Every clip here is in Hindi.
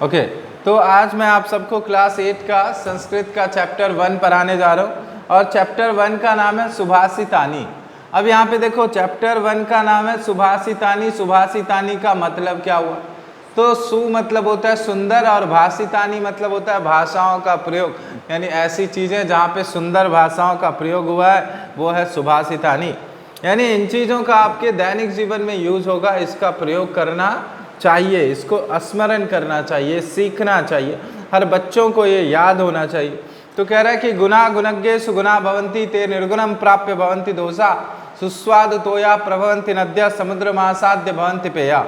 ओके, तो आज मैं आप सबको क्लास 8 का संस्कृत का चैप्टर 1 पढ़ाने जा रहा हूँ और चैप्टर 1 का नाम है सुभाषितानी। अब यहाँ पे देखो, चैप्टर 1 का नाम है सुभाषितानी। सुभाषितानी का मतलब क्या हुआ? तो सु मतलब होता है सुंदर और भाषितानी मतलब होता है भाषाओं का प्रयोग, यानी ऐसी चीज़ें जहाँ पे सुंदर भाषाओं का प्रयोग हुआ है वो है सुभाषितानी। यानी इन चीज़ों का आपके दैनिक जीवन में यूज होगा, इसका प्रयोग करना चाहिए, इसको स्मरण करना चाहिए, सीखना चाहिए, हर बच्चों को ये याद होना चाहिए। तो कह रहा है कि गुना गुणज्ञे सुगुणा भवन्ति ते निर्गुणम प्राप्य भवन्ति दोषा सुस्वाद तोया प्रभवन्ति नद्या समुद्र महासाध्य भवन्ति पेया।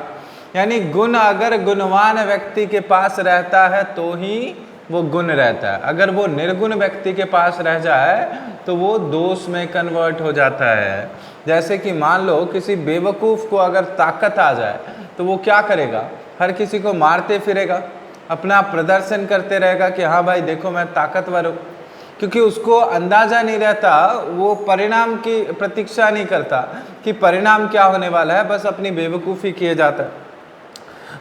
यानी गुण अगर गुणवान व्यक्ति के पास रहता है तो ही वो गुण रहता है, अगर वो निर्गुण व्यक्ति के पास रह जाए तो वो दोष में कन्वर्ट हो जाता है। जैसे कि मान लो किसी बेवकूफ़ को अगर ताकत आ जाए तो वो क्या करेगा? हर किसी को मारते फिरेगा, अपना प्रदर्शन करते रहेगा कि हाँ भाई देखो मैं ताकतवर हूँ, क्योंकि उसको अंदाज़ा नहीं रहता, वो परिणाम की प्रतीक्षा नहीं करता कि परिणाम क्या होने वाला है, बस अपनी बेवकूफ़ी किए जाता है।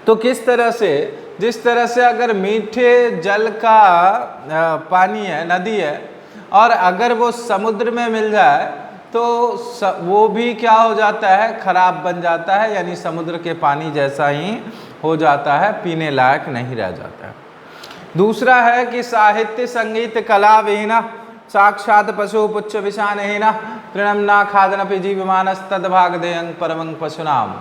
तो किस तरह से, जिस तरह से अगर मीठे जल का पानी है, नदी है, और अगर वो समुद्र में मिल जाए तो वो भी क्या हो जाता है? खराब बन जाता है, यानी समुद्र के पानी जैसा ही हो जाता है, पीने लायक नहीं रह जाता है। दूसरा है कि साहित्य संगीत कला विहीना साक्षात पशु पुच्छ विषानहीना तृणम ना खादनपि जीवमानस तद्भाग देयं परमं पशुनाम।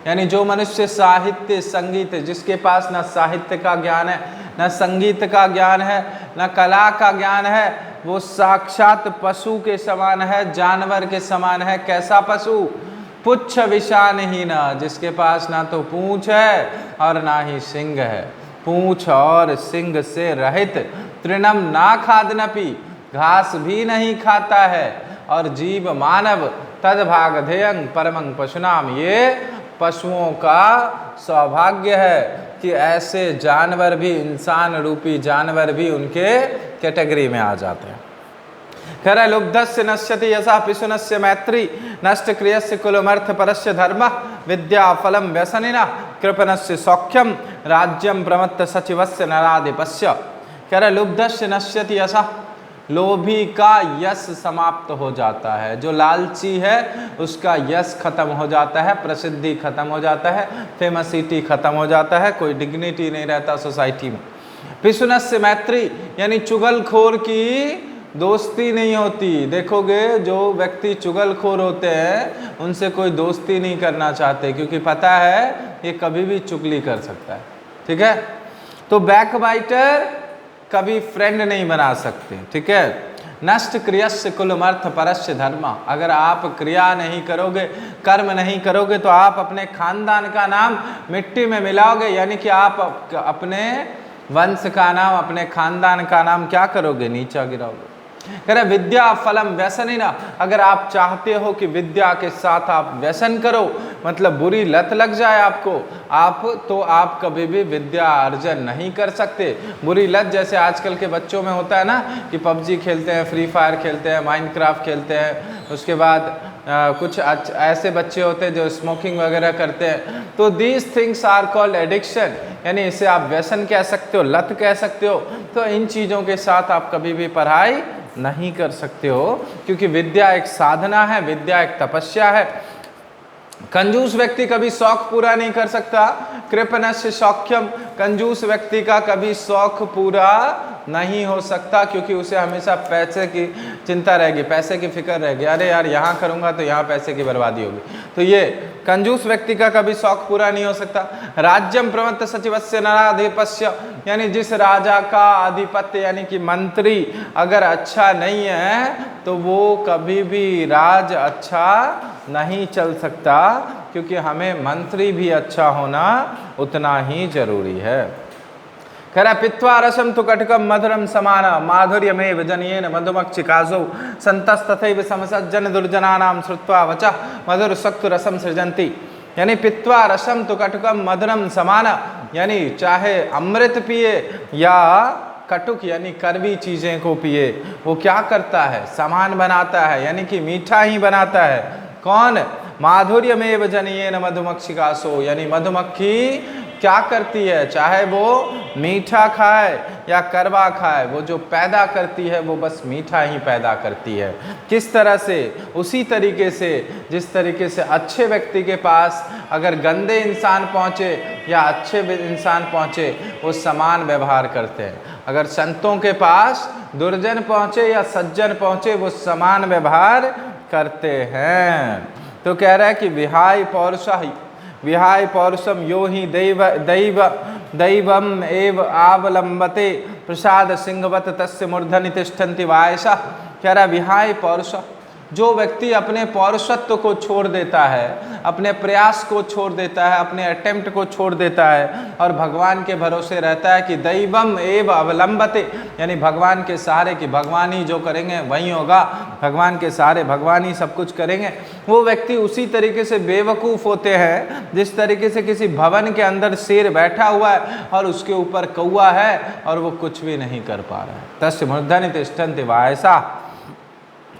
यानी जो मनुष्य साहित्य संगीत, जिसके पास न साहित्य का ज्ञान है, न संगीत का ज्ञान है, न कला का ज्ञान है, वो साक्षात पशु के समान है, जानवर के समान है। कैसा पशु? पुच्छ विषानहीन, जिसके पास ना तो पूंछ है और ना ही सिंग है, पूंछ और सिंग से रहित। तृणम ना खादनपि, घास भी नहीं खाता है, और जीव मानव तद्भागधेयं परमं पशुनाम, ये पशुओं का सौभाग्य है कि ऐसे जानवर भी, इंसान रूपी जानवर भी उनके कैटेगरी में आ जाते हैं। कह रहा है लुब्धस्य नश्यति यथा पिशुनस्य मैत्री नष्ट क्रियस्य कुलमर्थ परस्य धर्म विद्या फलम व्यसनिना कृपणस्य सौख्यम राज्यम प्रमत्त सचिवस्य नराधिपस्य। कह रहा है लुब्धस्य नश्यति यथा, लोभी का यश समाप्त हो जाता है, जो लालची है उसका यश खत्म हो जाता है, प्रसिद्धि खत्म हो जाता है, फेमसिटी खत्म हो जाता है, कोई डिग्निटी नहीं रहता सोसाइटी में। पिशुनस्य मैत्री, यानी चुगलखोर की दोस्ती नहीं होती। देखोगे जो व्यक्ति चुगलखोर होते हैं उनसे कोई दोस्ती नहीं करना चाहते, क्योंकि पता है ये कभी भी चुगली कर सकता है। ठीक है, तो बैकबाइटर कभी फ्रेंड नहीं बना सकते। ठीक है, नष्ट क्रियस्य कुलमर्थ परस्य धर्म, अगर आप क्रिया नहीं करोगे, कर्म नहीं करोगे तो आप अपने खानदान का नाम मिट्टी में मिलाओगे, यानी कि आप अपने वंश का नाम, अपने खानदान का नाम क्या करोगे? नीचा गिराओगे। कह रहे विद्या फलम व्यसनिना, अगर आप चाहते हो कि विद्या के साथ आप व्यसन करो, मतलब बुरी लत लग जाए आपको, तो आप कभी भी विद्या अर्जन नहीं कर सकते। बुरी लत जैसे आजकल के बच्चों में होता है ना, कि पबजी खेलते हैं, फ्री फायर खेलते हैं, माइनक्राफ्ट खेलते हैं, उसके बाद कुछ ऐसे बच्चे होते हैं जो स्मोकिंग वगैरह करते हैं। तो these things are called addiction, यानी इसे आप व्यसन कह सकते हो, लत कह सकते हो। तो इन चीज़ों के साथ आप कभी भी पढ़ाई नहीं कर सकते हो, क्योंकि विद्या एक साधना है, विद्या एक तपस्या है। कंजूस व्यक्ति कभी शौक पूरा नहीं कर सकता। कृपणस्य सौख्यम, कंजूस व्यक्ति का कभी शौक पूरा नहीं हो सकता, क्योंकि उसे हमेशा पैसे की चिंता रहेगी, पैसे की फिक्र रहेगी, अरे यार यहाँ करूँगा तो यहाँ पैसे की बर्बादी होगी। तो ये कंजूस व्यक्ति का कभी शौक पूरा नहीं हो सकता। राज्यम प्रमत्त सचिवस्य नराधिपस्य, यानी जिस राजा का आधिपत्य यानी कि मंत्री अगर अच्छा नहीं है तो वो कभी भी राज अच्छा नहीं चल सकता, क्योंकि हमें मंत्री भी अच्छा होना उतना ही जरूरी है। कह रहा पित्वा रसम तो कटकम मधुरम समान माधुर्यमेव जनयेन मधुमक्षिकासौ संतस्तथैव समसज्जन दुर्जनानां श्रुत्वा वच मधुर सक्तु रसम सृजन्ति। यानी पित्वा रसम तो कटकम मधुरम समान, यानी चाहे अमृत पिए या कटुक यानी कड़वी चीज़ें को पिए, वो क्या करता है? समान बनाता है, यानी कि मीठा ही बनाता है। कौन? माधुर्यमेव जनयेन मधुमक्षिकासौ, यानी मधुमक्खी क्या करती है, चाहे वो मीठा खाए या कड़वा खाए, वो जो पैदा करती है वो बस मीठा ही पैदा करती है। किस तरह से, उसी तरीके से जिस तरीके से अच्छे व्यक्ति के पास अगर गंदे इंसान पहुँचे या अच्छे इंसान पहुँचे वो समान व्यवहार करते हैं, अगर संतों के पास दुर्जन पहुँचे या सज्जन पहुँचे वो समान व्यवहार करते हैं। तो कह रहा है कि विहाय पौरुषम यो ही दैवम एव आवलंबते प्रसाद सिंहवत तस्य मूर्धनि तिष्ठन्ति वायसा। कह रहा विहाय पौरुष, जो व्यक्ति अपने पौरुषत्व को छोड़ देता है, अपने प्रयास को छोड़ देता है, अपने अटेम्प्ट को छोड़ देता है और भगवान के भरोसे रहता है कि दैवम एव अवलंबते, यानी भगवान के सहारे, कि भगवान ही जो करेंगे वही होगा, भगवान के सहारे भगवान ही सब कुछ करेंगे, वो व्यक्ति उसी तरीके से बेवकूफ़ होते हैं जिस तरीके से किसी भवन के अंदर शेर बैठा हुआ है और उसके ऊपर कौआ है और वो कुछ भी नहीं कर पा रहा है। तस्य मूर्धनि तिष्ठन्ति वायसा।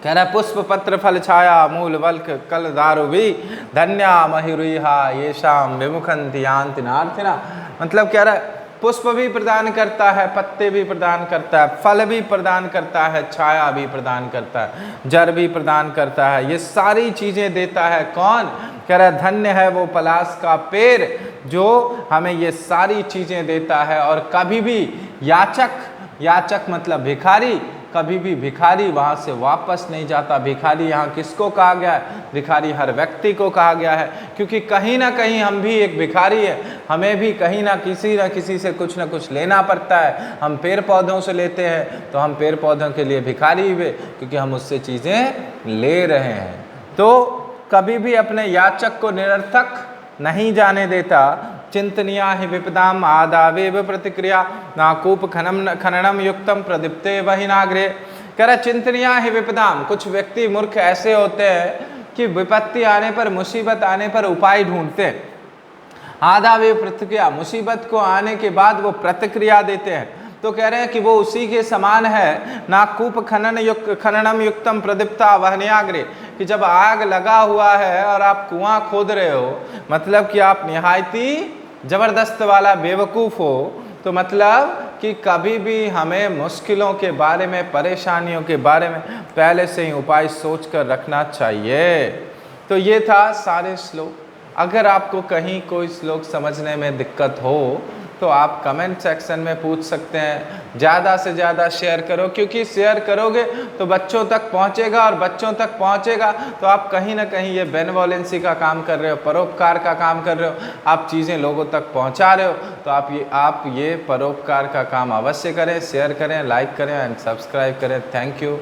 कह रहा पुष्प पत्र फल छाया मूल वल्क कल दारु भी धन्या महिरुहा ये शाम विमुखंति यान्ति नार्थिना। मतलब कह रहा है पुष्प भी प्रदान करता है, पत्ते भी प्रदान करता है, फल भी प्रदान करता है, छाया भी प्रदान करता है, जड़ भी प्रदान करता है, ये सारी चीज़ें देता है कौन? कह रहा धन्य है वो पलाश का पेड़ जो हमें ये सारी चीज़ें देता है। और कभी भी याचक मतलब भिखारी, कभी भी भिखारी वहाँ से वापस नहीं जाता। भिखारी यहाँ किसको कहा गया है? भिखारी हर व्यक्ति को कहा गया है, क्योंकि कहीं ना कहीं हम भी एक भिखारी है, हमें भी कहीं ना किसी से कुछ ना कुछ लेना पड़ता है। हम पेड़ पौधों से लेते हैं तो हम पेड़ पौधों के लिए भिखारी हुए, क्योंकि हम उससे चीज़ें ले रहे हैं। तो कभी भी अपने याचक को निरर्थक नहीं जाने देता। चिंतनिया ही विपदाम आदावेव प्रतिक्रिया नाकूप खननम युक्तम प्रदीप्ते वहिनाग्रे। कह रहा चिंतनिया ही विपदाम, कुछ व्यक्ति मूर्ख ऐसे होते हैं कि विपत्ति आने पर, मुसीबत आने पर उपाय ढूंढते हैं। आदावेव प्रतिक्रिया, मुसीबत को आने के बाद वो प्रतिक्रिया देते हैं। तो कह रहे हैं कि वो उसी के समान है नाकूप खननम युक्तम प्रदीप्ता वहनियाग्रे, कि जब आग लगा हुआ है और आप कुआं खोद रहे हो, मतलब कि आप निहायती ज़बरदस्त वाला बेवकूफ़ हो, तो मतलब कि कभी भी हमें मुश्किलों के बारे में, परेशानियों के बारे में पहले से ही उपाय सोच कर रखना चाहिए। तो ये था सारे श्लोक। अगर आपको कहीं कोई श्लोक समझने में दिक्कत हो तो आप कमेंट सेक्शन में पूछ सकते हैं। ज़्यादा से ज़्यादा शेयर करो, क्योंकि शेयर करोगे तो बच्चों तक पहुंचेगा, और बच्चों तक पहुंचेगा तो आप कहीं ना कहीं ये बेनवॉलेंसी का काम कर रहे हो, परोपकार का काम कर रहे हो, आप चीज़ें लोगों तक पहुंचा रहे हो। तो आप ये परोपकार का काम अवश्य करें, शेयर करें, लाइक करें एंड सब्सक्राइब करें। Thank you.